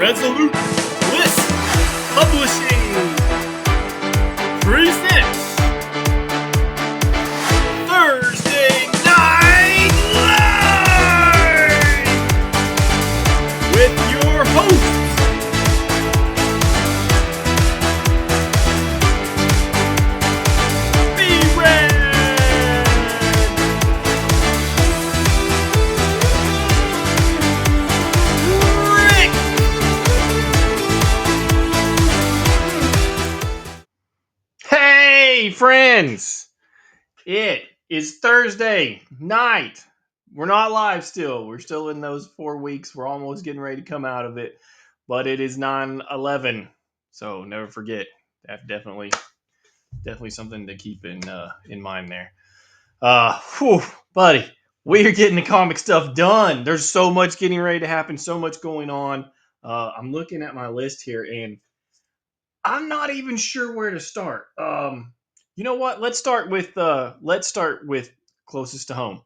Resolute Bliss Publishing presents Thursday Night Live with your hosts, B-Red, Rick. Hey, friends! It is Thursday night. We're not live still. We're still in those 4 weeks. We're almost getting ready to come out of it. But it is 9/11. So never forget. That's definitely something to keep in mind there. Buddy, we are getting the comic stuff done. There's so much getting ready to happen, so much going on. I'm looking at my list here and I'm not even sure where to start. You know what? Let's start with closest to home.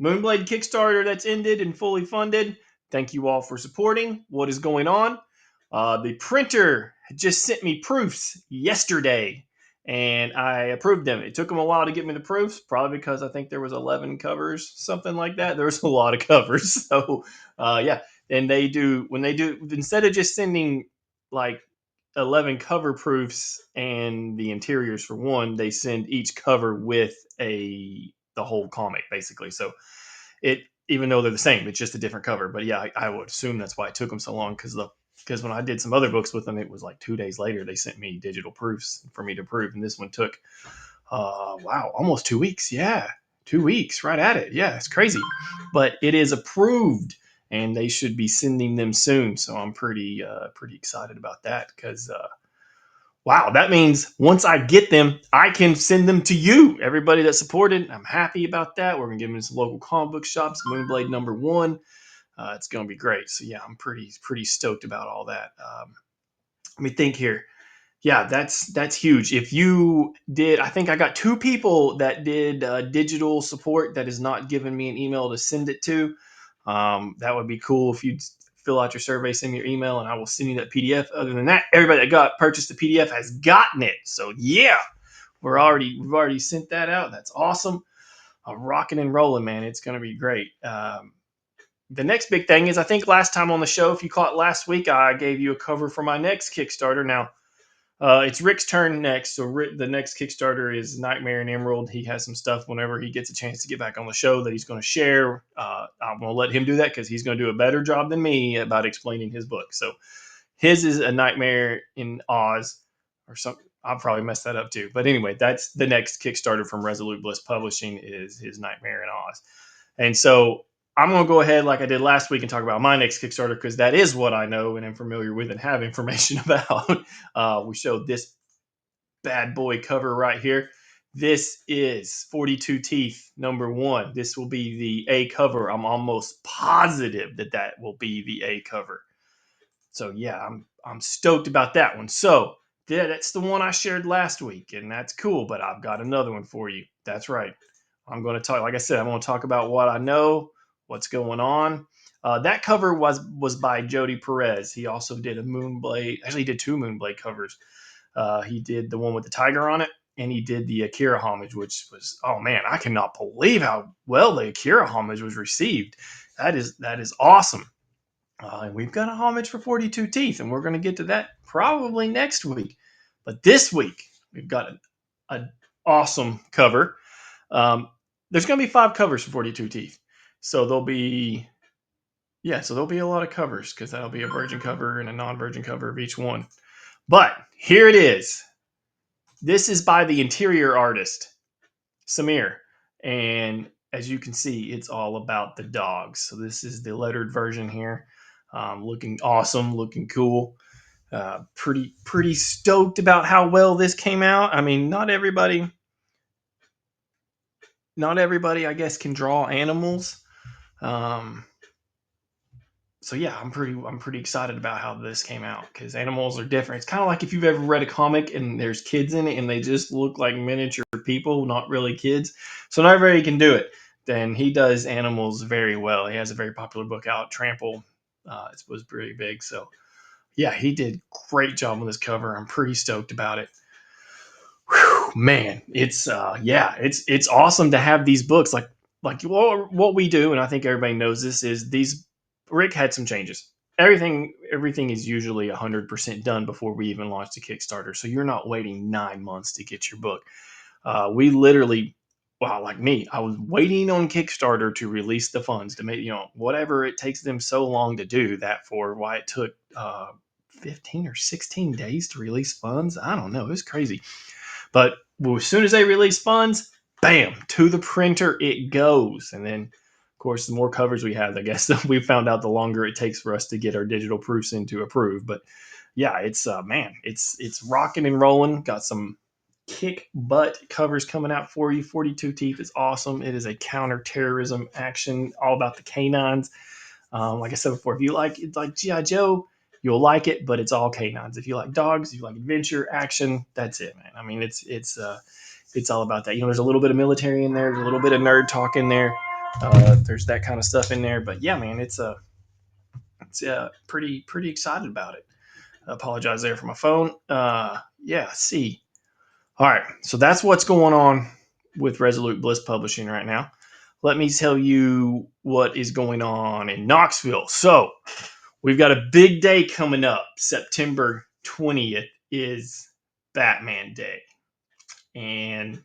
Moonblade Kickstarter that's ended and fully funded. Thank you all for supporting. What is going on? The printer just sent me proofs yesterday, and I approved them. It took them a while to get me the proofs, probably because I think there was 11 covers, something like that. There was a lot of covers, so yeah. And when they do instead of just sending like 11 cover proofs and the interiors for one, they send each cover with the whole comic basically. So it, even though they're the same, it's just a different cover. But yeah, I would assume that's why it took them so long, because when I did some other books with them, it was like 2 days later they sent me digital proofs for me to prove, and this one took almost 2 weeks. Yeah, 2 weeks, right at it. Yeah, it's crazy, but it is approved and they should be sending them soon. So I'm pretty excited about that, because wow, that means once I get them, I can send them to you, everybody that supported. I'm happy about that. We're gonna give them to some local comic book shops. Moonblade #1. It's gonna be great. So yeah, I'm pretty stoked about all that. Let me think here. Yeah, that's huge. If you did, I think I got 2 people that did digital support that is not giving me an email to send it to. That would be cool if you'd fill out your survey, send me your email, and I will send you that PDF. Other than that, everybody that purchased the PDF has gotten it. So yeah, we've already sent that out. That's awesome. I'm rocking and rolling, man. It's gonna be great. The next big thing is, I think last time on the show, if you caught last week, I gave you a cover for my next Kickstarter. Now, it's Rick's turn next. So the next Kickstarter is Nightmare and Emerald. He has some stuff whenever he gets a chance to get back on the show that he's going to share. I'm going to let him do that because he's going to do a better job than me about explaining his book. So his is A Nightmare in Oz or something. I'll probably mess that up too. But anyway, that's the next Kickstarter from Resolute Bliss Publishing, is his Nightmare in Oz. And so I'm going to go ahead, like I did last week, and talk about my next Kickstarter, because that is what I know and am familiar with and have information about. We showed this bad boy cover right here. This is 42 Teeth #1. This will be the A cover. I'm almost positive that will be the A cover. So yeah, I'm stoked about that one. So yeah, that's the one I shared last week, and that's cool. But I've got another one for you. That's right. I'm going to talk. Like I said, I'm going to talk about what I know, what's going on. That cover was by Jody Perez. He also did a Moonblade. Actually, he did 2 Moonblade covers. He did the one with the tiger on it, and he did the Akira homage, which was, oh man, I cannot believe how well the Akira homage was received. That is awesome. And we've got a homage for 42 Teeth, and we're going to get to that probably next week. But this week, we've got an awesome cover. There's going to be 5 covers for 42 Teeth. So there'll be a lot of covers, because that'll be a virgin cover and a non-virgin cover of each one. But here it is. This is by the interior artist, Samir. And as you can see, it's all about the dogs. So this is the lettered version here. Looking awesome, looking cool. Pretty stoked about how well this came out. I mean, not everybody, I guess, can draw animals. So yeah, I'm pretty excited about how this came out, because animals are different. It's kind of like if you've ever read a comic and there's kids in it and they just look like miniature people, not really kids. So not everybody can do it. Then he does animals very well. He has a very popular book out, Trample. It was pretty big. So Yeah, he did great job on this cover. I'm pretty stoked about it. Whew, man, it's yeah, it's awesome to have these books like what we do, and I think everybody knows this is these. Rick had some changes. Everything is usually 100% done before we even launch the Kickstarter, so you're not waiting 9 months to get your book. We literally, wow, like me, I was waiting on Kickstarter to release the funds to make whatever it takes them so long to do that for. Why it took 15 or 16 days to release funds, I don't know. It was crazy. But as soon as they release funds, bam, to the printer it goes. And then, of course, the more covers we have, I guess we found out the longer it takes for us to get our digital proofs in to approve. But yeah, it's man, it's rocking and rolling. Got some kick butt covers coming out for you. 42 Teeth is awesome. It is a counterterrorism action, all about the canines. Like I said before, if you like GI Joe, you'll like it, but it's all canines. If you like dogs, if you like adventure, action, that's it, man. I mean, it's all about that. There's a little bit of military in there, there's a little bit of nerd talk in there. There's that kind of stuff in there, but yeah, man, it's pretty excited about it. I apologize there for my phone. Yeah, see. All right, so that's what's going on with Resolute Bliss Publishing right now. Let me tell you what is going on in Knoxville. So, we've got a big day coming up. September 20th is Batman Day. And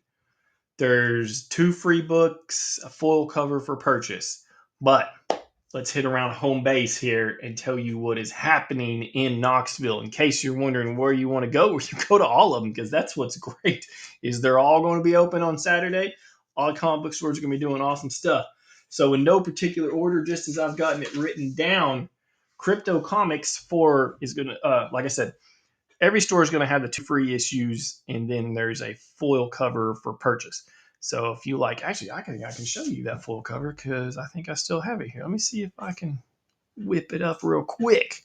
there's 2 free books, a foil cover for purchase. But let's hit around home base here and tell you what is happening in Knoxville. In case you're wondering where you want to go, you go to all of them, because that's what's great. Is they're all going to be open on Saturday. All comic book stores are going to be doing awesome stuff. So in no particular order, just as I've gotten it written down, Crypto Comics 4 is going to, like I said, every store is going to have the 2 free issues, and then there's a foil cover for purchase. So if you like, actually, I can show you that foil cover because I think I still have it here. Let me see if I can whip it up real quick,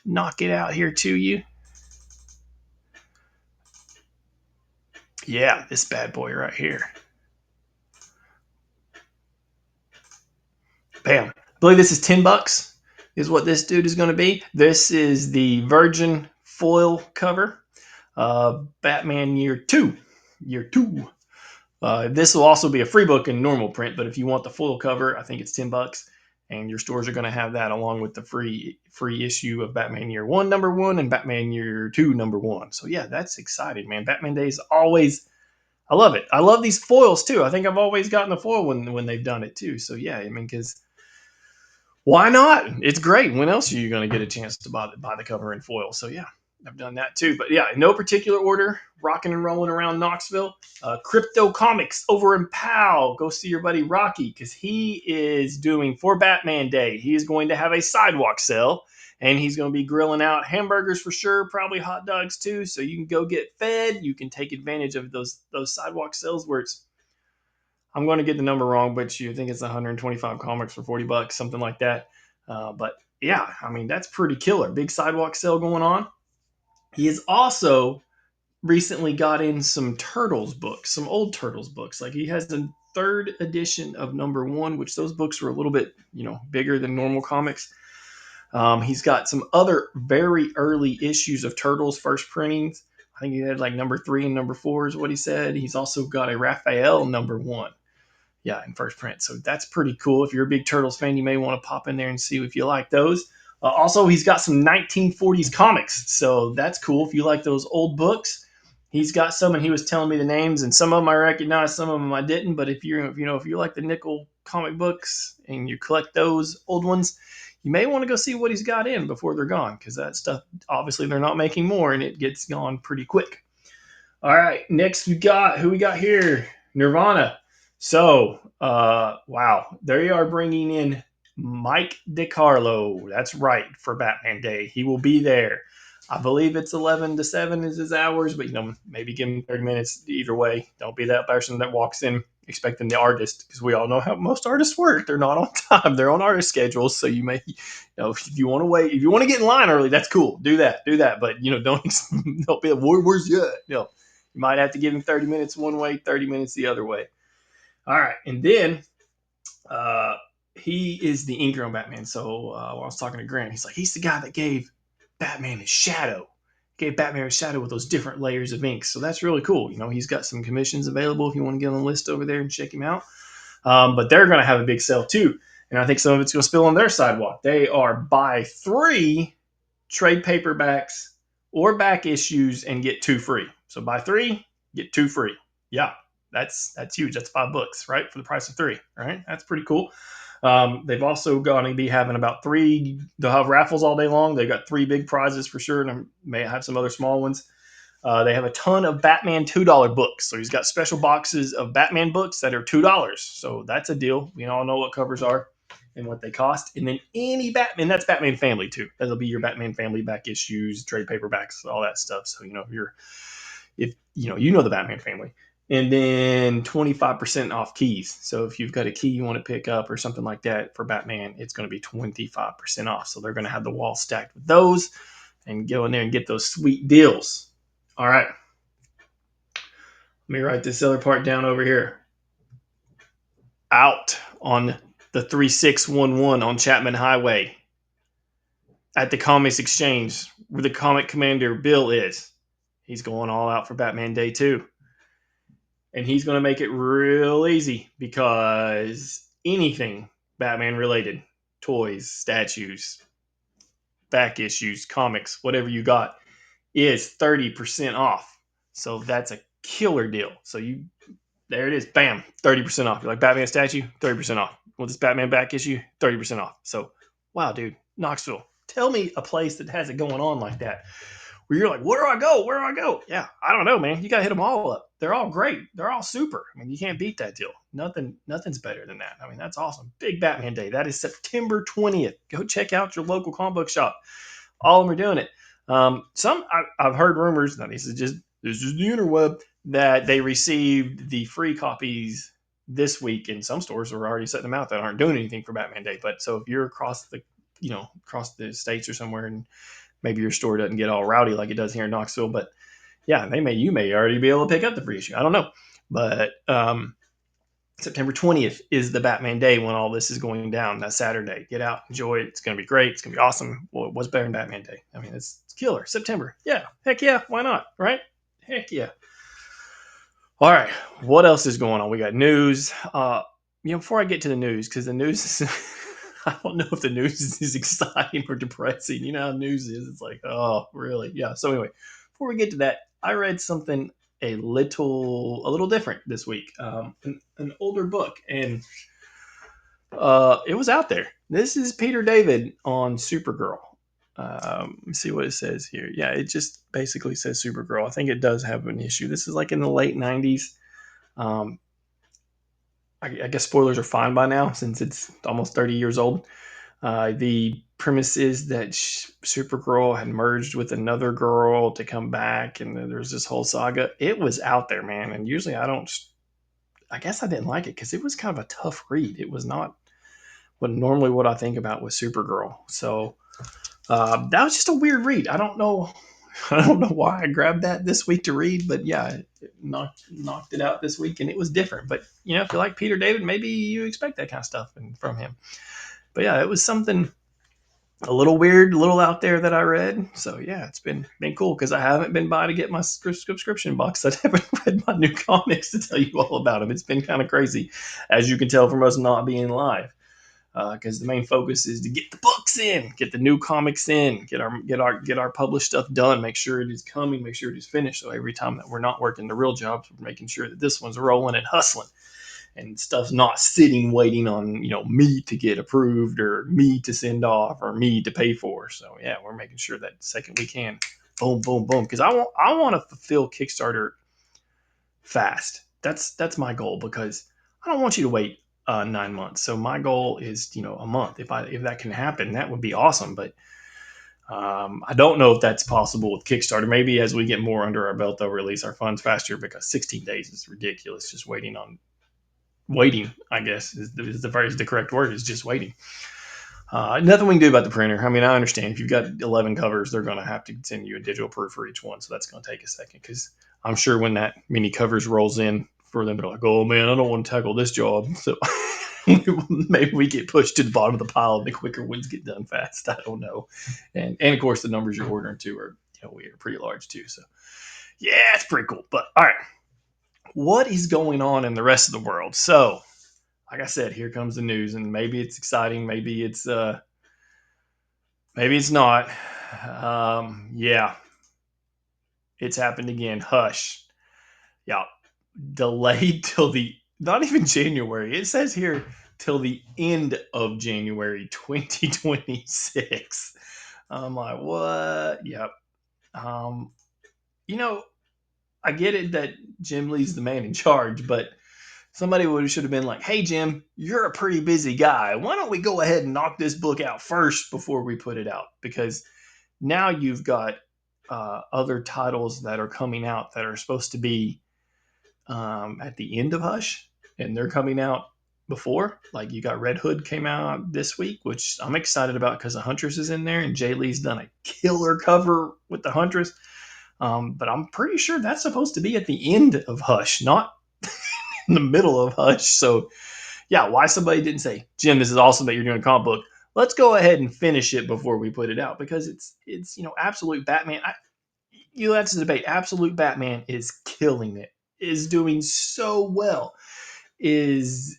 knock it out here to you. Yeah, this bad boy right here. Bam. I believe this is $10 is what this dude is going to be. This is the Virgin foil cover. Batman Year 2. Year 2. This will also be a free book in normal print, but if you want the full cover, I think it's $10, and your stores are going to have that along with the free issue of Batman Year 1 #1 and Batman Year 2 #1. So yeah, that's exciting, man. Batman Day is always, I love it. I love these foils too. I think I've always gotten a foil when they've done it too. So yeah, I mean, because why not? It's great. When else are you going to get a chance to buy the cover in foil? So yeah, I've done that too. But yeah, in no particular order, rocking and rolling around Knoxville. Crypto Comics over in Powell. Go see your buddy Rocky, because he is doing, for Batman Day, he is going to have a sidewalk sale, and he's going to be grilling out hamburgers for sure, probably hot dogs too. So you can go get fed. You can take advantage of those sidewalk sales where it's, I'm going to get the number wrong, but you think it's 125 comics for $40, something like that. But yeah, I mean, that's pretty killer. Big sidewalk sale going on. He has also recently got in some Turtles books, some old Turtles books. Like he has the 3rd edition of #1, which those books were a little bit, bigger than normal comics. He's got some other very early issues of Turtles first printings. I think he had like #3 and #4 is what he said. He's also got a Raphael #1. Yeah, in first print. So that's pretty cool. If you're a big Turtles fan, you may want to pop in there and see if you like those. Also, he's got some 1940s comics, so that's cool. If you like those old books, he's got some, and he was telling me the names, and some of them I recognized, some of them I didn't. But if you like the nickel comic books and you collect those old ones, you may want to go see what he's got in before they're gone, because that stuff, obviously they're not making more, and it gets gone pretty quick. All right, next who we got here? Nirvana. So, wow, they are bringing in Mike DiCarlo. That's right, for Batman Day. He will be there. I believe it's 11 to 7 is his hours, but maybe give him 30 minutes either way. Don't be that person that walks in expecting the artist, because we all know how most artists work. They're not on time. They're on artist schedules. So you may, if you want to wait, if you want to get in line early, that's cool. Do that. But don't be like, where's you at? You might have to give him 30 minutes one way, 30 minutes the other way. All right. And then he is the inker on Batman. So when I was talking to Grant, he's like, he's the guy that gave Batman his shadow. Gave Batman his shadow with those different layers of ink. So that's really cool. He's got some commissions available if you want to get on the list over there and check him out. But they're going to have a big sale too. And I think some of it's going to spill on their sidewalk. They are buy 3 trade paperbacks or back issues and get 2 free. So buy 3, get 2 free. Yeah, that's huge. That's $5, right? For the price of 3, right? That's pretty cool. They've also going to be having about 3. They'll have raffles all day long. They've got 3 big prizes for sure, and I may have some other small ones. They have a ton of Batman $2 books. So he's got special boxes of Batman books that are $2. So that's a deal. We all know what covers are and what they cost. And then any Batman, that's Batman Family too. That'll be your Batman Family back issues, trade paperbacks, all that stuff. So if the Batman Family. And then 25% off keys. So if you've got a key you want to pick up or something like that for Batman, it's going to be 25% off. So they're going to have the wall stacked with those and go in there and get those sweet deals. All right. Let me write this other part down over here. Out on the 3611 on Chapman Highway at the Comics Exchange where the comic commander Bill is. He's going all out for Batman Day 2. And he's going to make it real easy because anything Batman related, toys, statues, back issues, comics, whatever you got, is 30% off. So that's a killer deal. So there it is, bam, 30% off. You like Batman statue, 30% off. Want this Batman back issue, 30% off. So, wow, dude, Knoxville, tell me a place that has it going on like that. Where you're like, where do I go? Where do I go? Yeah, I don't know, man. You got to hit them all up. They're all great. They're all super. I mean, you can't beat that deal. Nothing's better than that. I mean, that's awesome. Big Batman Day. That is September 20th. Go check out your local comic book shop. All of them are doing it. I've heard rumors. Now this is just the interweb that they received the free copies this week, and some stores are already setting them out that aren't doing anything for Batman Day. But so if you're across the states or somewhere, and maybe your store doesn't get all rowdy like it does here in Knoxville, but yeah, you may already be able to pick up the free issue. I don't know, but September 20th is the Batman Day when all this is going down. That Saturday. Get out, enjoy it. It's going to be great. It's going to be awesome. Well, what's better than Batman Day? I mean, it's killer. September. Yeah. Heck yeah. Why not? Right? Heck yeah. All right. What else is going on? We got news. Before I get to the news, because the news is, I don't know if the news is exciting or depressing. You know how news is. It's like, oh, really? Yeah. So anyway, before we get to that, I read something a little different this week. An older book, and it was out there. This is Peter David on Supergirl. Let me see what it says here. Yeah, it just basically says Supergirl. I think it does have an issue. This is like in the late 90s. I guess spoilers are fine by now since it's almost 30 years old. The premise is that Supergirl had merged with another girl to come back, and then there's this whole saga. It was out there, man. And usually I guess I didn't like it because it was kind of a tough read. It was not what I think about with Supergirl. So that was just a weird read. I don't know why I grabbed that this week to read, but yeah, it knocked it out this week, and it was different. But if you like Peter David, maybe you expect that kind of stuff from him. But yeah, it was something a little weird, a little out there that I read. So yeah, it's been cool because I haven't been by to get my subscription box. I haven't read my new comics to tell you all about them. It's been kind of crazy, as you can tell from us not being live. Because the main focus is to get the books in, get the new comics in, get our published stuff done, make sure it is coming, make sure it is finished. So every time that we're not working the real jobs, we're making sure that this one's rolling and hustling, and stuff's not sitting waiting on me to get approved or me to send off or me to pay for. So yeah, we're making sure that the second we can, boom, boom, boom. Because I want to fulfill Kickstarter fast. That's my goal, because I don't want you to wait 9 months. So my goal is a month. If that can happen, that would be awesome. But I don't know if that's possible with Kickstarter. Maybe as we get more under our belt, they'll release our funds faster, because 16 days is ridiculous. Just waiting, I guess is the correct word, is just waiting. Nothing we can do about the printer. I mean, I understand if you've got 11 covers, they're going to have to send you a digital proof for each one. So that's going to take a second, because I'm sure when that many covers rolls in for them, they're like, oh man, I don't want to tackle this job. So maybe we get pushed to the bottom of the pile and the quicker ones get done fast. I don't know. And of course the numbers you're ordering too are we are pretty large too. So yeah, it's pretty cool. But all right, what is going on in the rest of the world? So like I said, here comes the news, and maybe it's exciting, maybe it's not. Yeah, it's happened again. Hush. Yeah, delayed till the not even January. It says here till the end of January 2026. I'm like, what? Yep. Um, you know, I get it that Jim Lee's the man in charge, but somebody should have been like, hey Jim, you're a pretty busy guy. Why don't we go ahead and knock this book out first before we put it out? Because now you've got other titles that are coming out that are supposed to be at the end of Hush, and they're coming out before. Like you got Red Hood came out this week, which I'm excited about because the Huntress is in there, and Jay Lee's done a killer cover with the Huntress. But I'm pretty sure that's supposed to be at the end of Hush, not in the middle of Hush. So yeah, why somebody didn't say, Jim, this is awesome that you're doing a comic book. Let's go ahead and finish it before we put it out because it's Absolute Batman. That's the debate. Absolute Batman is killing it. Is doing so well. Is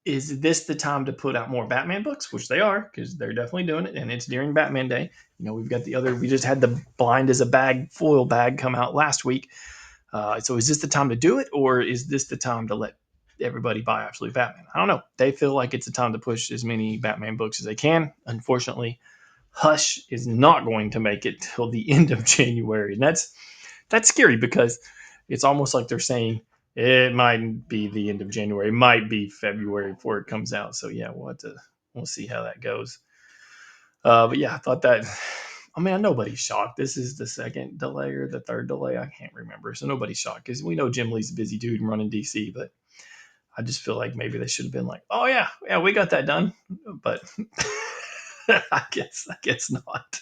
this the time to put out more Batman books? Which they are, because they're definitely doing it, and it's during Batman Day. We've got we just had the Blind as a Bag foil bag come out last week. So is this the time to do it, or is this the time to let everybody buy Absolute Batman? I don't know. They feel like it's the time to push as many Batman books as they can. Unfortunately, Hush is not going to make it till the end of January, and that's scary because it's almost like they're saying it might be the end of January, it might be February before it comes out. So yeah, we'll see how that goes. But yeah, I thought that. I mean, nobody's shocked. This is the second delay or the third delay. I can't remember. So nobody's shocked because we know Jim Lee's a busy dude and running DC. But I just feel like maybe they should have been like, "Oh yeah, we got that done." But I guess not.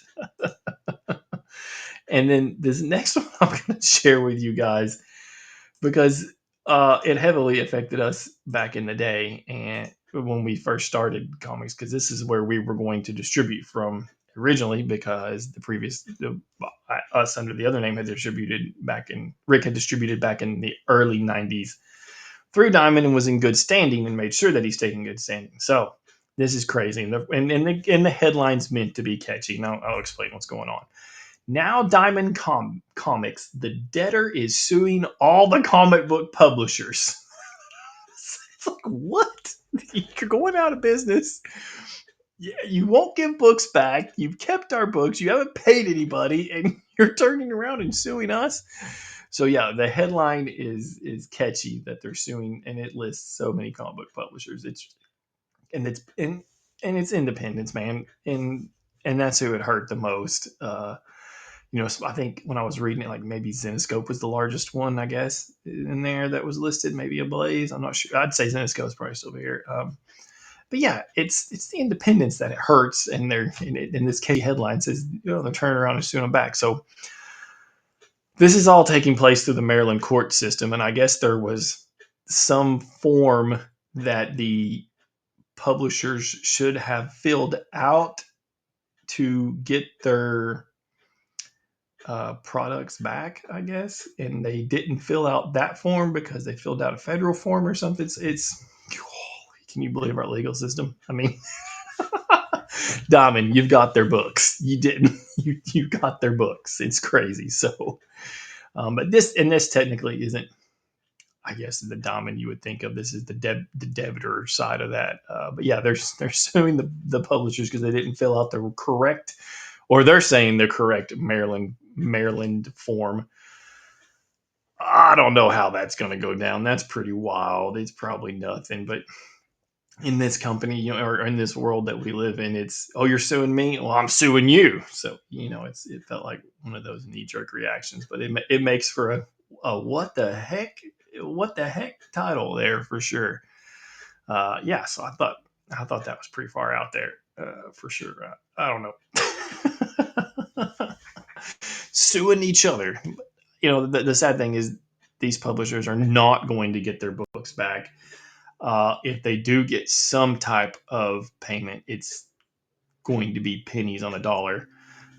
And then this next one I'm going to share with you guys because it heavily affected us back in the day and when we first started comics, because this is where we were going to distribute from originally, because us under the other name had distributed Rick had distributed back in the early 90s through Diamond and was in good standing and made sure that he stayed in good standing. So this is crazy, and the headline's meant to be catchy. Now I'll explain what's going on. Now Diamond Comics, the debtor is suing all the comic book publishers. It's like, what? You're going out of business. Yeah, you won't give books back. You've kept our books. You haven't paid anybody, and you're turning around and suing us. So yeah, the headline is catchy that they're suing, and it lists so many comic book publishers. It's independence, man, and that's who it hurt the most. I think when I was reading it, like maybe Zenescope was the largest one, I guess, in there that was listed. Maybe Ablaze. I'm not sure. I'd say Zenescope is probably still here. But yeah, it's the independence that it hurts, and they're in this K headline says they're turning around and suing them back. So this is all taking place through the Maryland court system, and I guess there was some form that the publishers should have filled out to get their products back, I guess, and they didn't fill out that form because they filled out a federal form or something. It's can you believe our legal system? I mean, Diamond, you've got their books. You didn't. You got their books. It's crazy. So, but this technically isn't. I guess the Diamond you would think of this is the debitor side of that. But yeah, they're suing the publishers because they didn't fill out the correct, or they're saying the correct Maryland form. I don't know how that's going to go down. That's pretty wild. It's probably nothing, but in this company, or in this world that we live in, it's, oh, you're suing me, well, I'm suing you. So it felt like one of those knee jerk reactions, but it makes for a what the heck title there for sure. Yeah, so I thought that was pretty far out there for sure. I don't know. Suing each other. The sad thing is these publishers are not going to get their books back. If they do get some type of payment, it's going to be pennies on a dollar.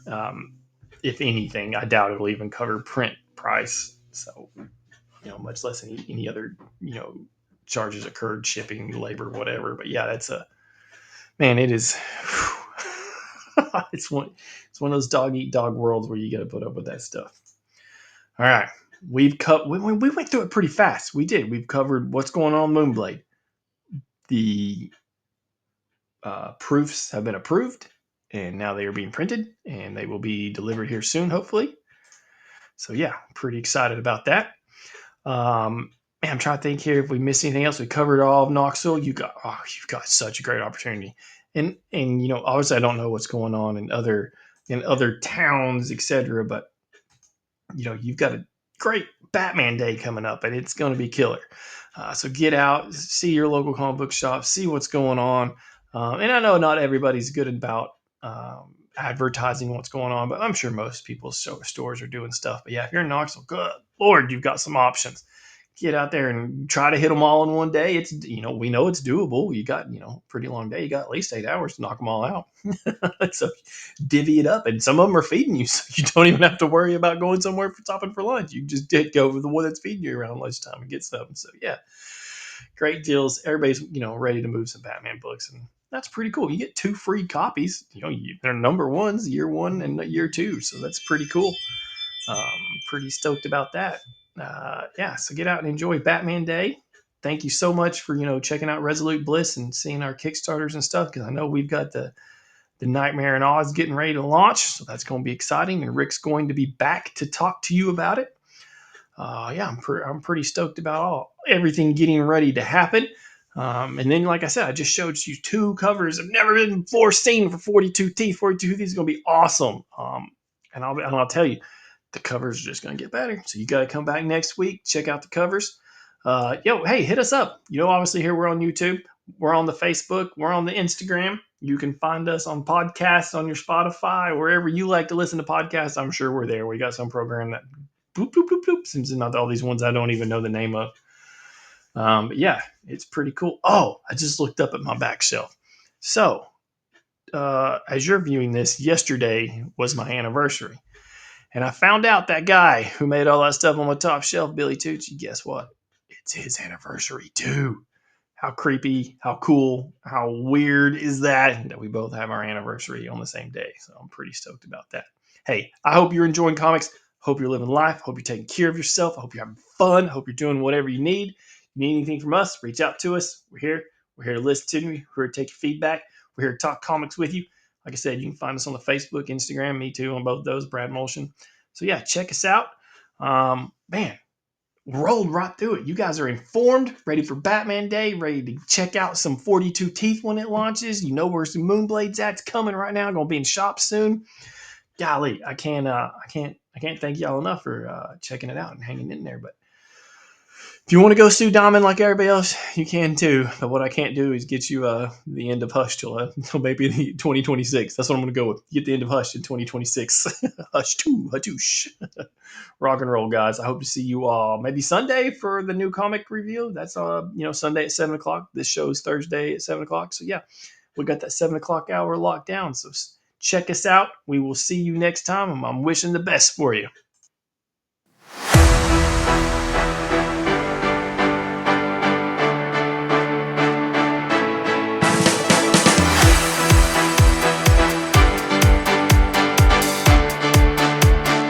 Um, if anything, I doubt it'll even cover print price. So, much less any other, charges occurred, shipping, labor, whatever. But yeah, that's a man. It is. it's one. It's one of those dog eat dog worlds where you got to put up with that stuff. All right, we went through it pretty fast. We did. We've covered what's going on Moonblade. The proofs have been approved, and now they are being printed, and they will be delivered here soon, hopefully. So yeah, pretty excited about that. Man, I'm trying to think here if we missed anything else. We covered all of Knoxville. You've got such a great opportunity, and obviously I don't know what's going on in other towns, etc. But you've got a great Batman Day coming up, and it's going to be killer. So get out, see your local comic book shop, see what's going on. And I know not everybody's good about advertising what's going on, but I'm sure most people's stores are doing stuff. But yeah, if you're in Knoxville, good Lord, you've got some options. Get out there and try to hit them all in one day. We know it's doable. You got, pretty long day. You got at least 8 hours to knock them all out. So divvy it up, and some of them are feeding you, so you don't even have to worry about going somewhere for stopping for lunch. You just did go with the one that's feeding you around lunchtime and get some. So yeah, great deals. Everybody's ready to move some Batman books, and that's pretty cool. You get 2 free copies. They're number ones, year one and year two, so that's pretty cool. Pretty stoked about that. Yeah, so get out and enjoy Batman Day. Thank you so much for checking out Resolute Bliss and seeing our Kickstarters and stuff, because I know we've got the Nightmare in Oz getting ready to launch, so that's going to be exciting. And Rick's going to be back to talk to you about it. Yeah, I'm pretty stoked about everything getting ready to happen. And then, like I said, I just showed you 2 covers I've never been before seen for 42 Teeth. 42 Teeth is going to be awesome. And I'll tell you, the covers are just going to get better. So you got to come back next week, check out the covers. Hey, hit us up. Obviously here we're on YouTube. We're on the Facebook. We're on the Instagram. You can find us on podcasts, on your Spotify, wherever you like to listen to podcasts. I'm sure we're there. We got some program that bloop, bloop, bloop, bloop. Seems not all these ones I don't even know the name of. But yeah, it's pretty cool. Oh, I just looked up at my back shelf. So, as you're viewing this, yesterday was my anniversary. And I found out that guy who made all that stuff on my top shelf, Billy Tucci, guess what? It's his anniversary too. How creepy, how cool, how weird is that we both have our anniversary on the same day? So I'm pretty stoked about that. Hey, I hope you're enjoying comics. Hope you're living life. Hope you're taking care of yourself. I hope you're having fun. Hope you're doing whatever you need. If you need anything from us, reach out to us. We're here. We're here to listen to you. We're here to take your feedback. We're here to talk comics with you. Like I said, you can find us on the Facebook, Instagram, me too, on both those, Brad Molson. So yeah, check us out. Man, rolled right through it. You guys are informed, ready for Batman Day, ready to check out some 42 Teeth when it launches. You know where some Moonblades at's coming right now. Going to be in shops soon. Golly, I can't thank y'all enough for checking it out and hanging in there. But if you want to go Sue Diamond like everybody else, you can too. But what I can't do is get you the end of Hush till maybe the 2026. That's what I'm going to go with. Get the end of Hush in 2026. Hush too, Hatoosh. Rock and roll, guys. I hope to see you all maybe Sunday for the new comic review. That's Sunday at 7:00. This show's Thursday at 7:00. So yeah, we got that 7:00 hour locked down. So check us out. We will see you next time. I'm wishing the best for you.